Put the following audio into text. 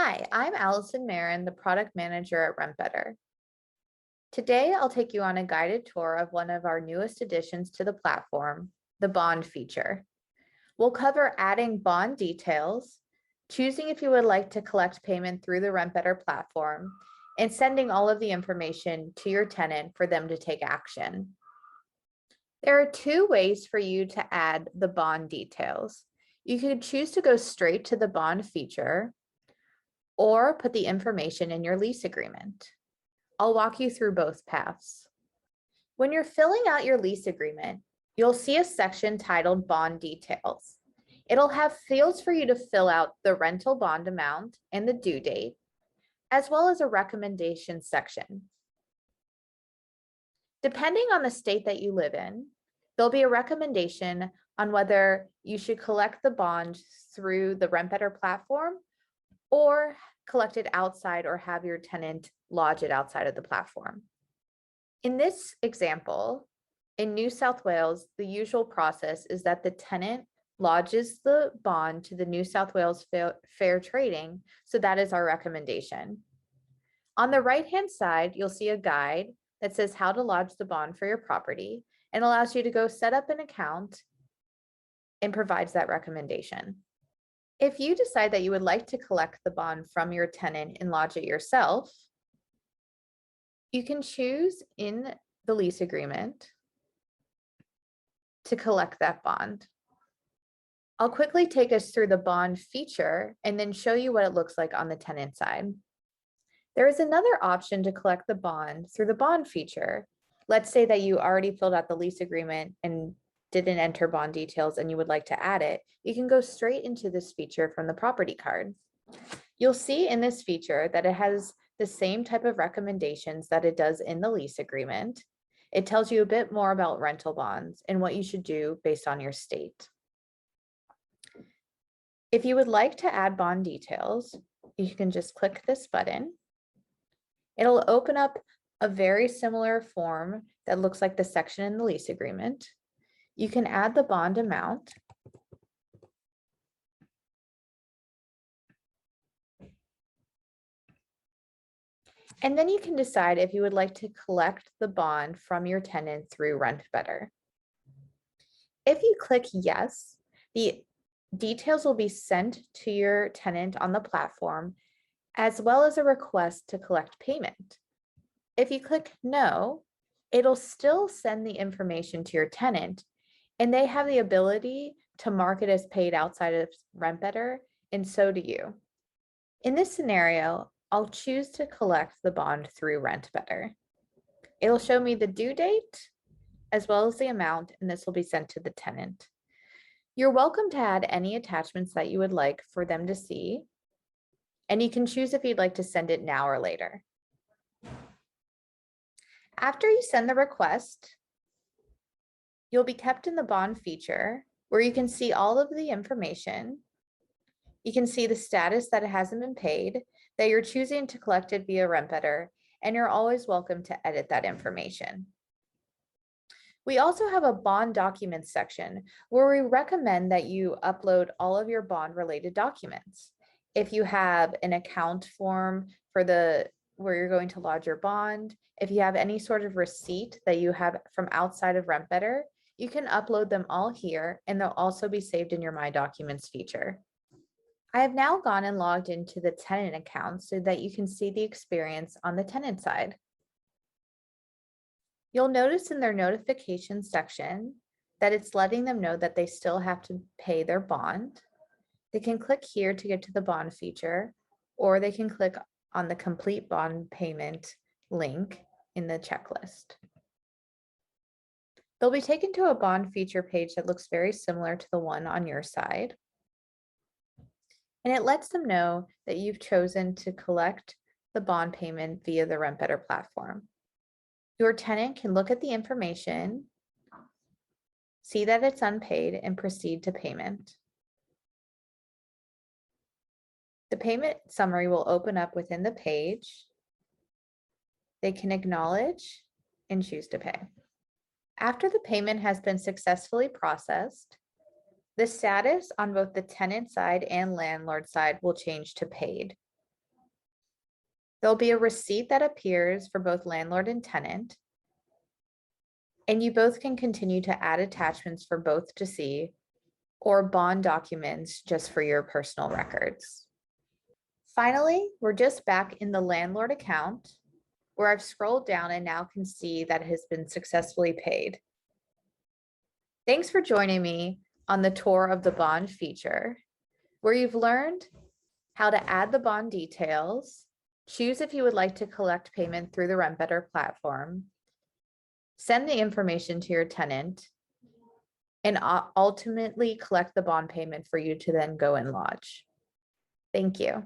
Hi, I'm Allison Marin, the product manager at RentBetter. Today, I'll take you on a guided tour of one of our newest additions to the platform, the bond feature. We'll cover adding bond details, choosing if you would like to collect payment through the RentBetter platform, and sending all of the information to your tenant for them to take action. There are two ways for you to add the bond details. You could choose to go straight to the bond feature or put the information in your lease agreement. I'll walk you through both paths. When you're filling out your lease agreement, you'll see a section titled Bond Details. It'll have fields for you to fill out the rental bond amount and the due date, as well as a recommendation section. Depending on the state that you live in, there'll be a recommendation on whether you should collect the bond through the RentBetter platform or collect it outside or have your tenant lodge it outside of the platform. In this example, in New South Wales, the usual process is that the tenant lodges the bond to the New South Wales Fair Trading, so that is our recommendation. On the right-hand side, you'll see a guide that says how to lodge the bond for your property and allows you to go set up an account and provides that recommendation. If you decide that you would like to collect the bond from your tenant and lodge it yourself, you can choose in the lease agreement to collect that bond. I'll quickly take us through the bond feature and then show you what it looks like on the tenant side. There is another option to collect the bond through the bond feature. Let's say that you already filled out the lease agreement and didn't enter bond details and you would like to add it. You can go straight into this feature from the property card. You'll see in this feature that it has the same type of recommendations that it does in the lease agreement. It tells you a bit more about rental bonds and what you should do based on your state. If you would like to add bond details, you can just click this button. It'll open up a very similar form that looks like the section in the lease agreement. You can add the bond amount. And then you can decide if you would like to collect the bond from your tenant through RentBetter. If you click yes, the details will be sent to your tenant on the platform, as well as a request to collect payment. If you click no, it'll still send the information to your tenant, and they have the ability to mark it as paid outside of RentBetter, and so do you. In this scenario, I'll choose to collect the bond through RentBetter. It'll show me the due date as well as the amount, and this will be sent to the tenant. You're welcome to add any attachments that you would like for them to see, and you can choose if you'd like to send it now or later. After you send the request, you'll be kept in the bond feature where you can see all of the information. You can see the status that it hasn't been paid, that you're choosing to collect it via RentBetter, and you're always welcome to edit that information. We also have a bond documents section where we recommend that you upload all of your bond related documents. If you have an account form for where you're going to lodge your bond, if you have any sort of receipt that you have from outside of RentBetter, you can upload them all here, and they'll also be saved in your My Documents feature. I have now gone and logged into the tenant account so that you can see the experience on the tenant side. You'll notice in their notification section that it's letting them know that they still have to pay their bond. They can click here to get to the bond feature, or they can click on the complete bond payment link in the checklist. They'll be taken to a bond feature page that looks very similar to the one on your side. And it lets them know that you've chosen to collect the bond payment via the RentBetter platform. Your tenant can look at the information, see that it's unpaid, and proceed to payment. The payment summary will open up within the page. They can acknowledge and choose to pay. After the payment has been successfully processed, the status on both the tenant side and landlord side will change to paid. There'll be a receipt that appears for both landlord and tenant. And you both can continue to add attachments for both to see, or bond documents just for your personal records. Finally, we're just back in the landlord account where I've scrolled down and now can see that it has been successfully paid. Thanks for joining me on the tour of the bond feature, where you've learned how to add the bond details, choose if you would like to collect payment through the RentBetter platform, send the information to your tenant, and ultimately collect the bond payment for you to then go and lodge. Thank you.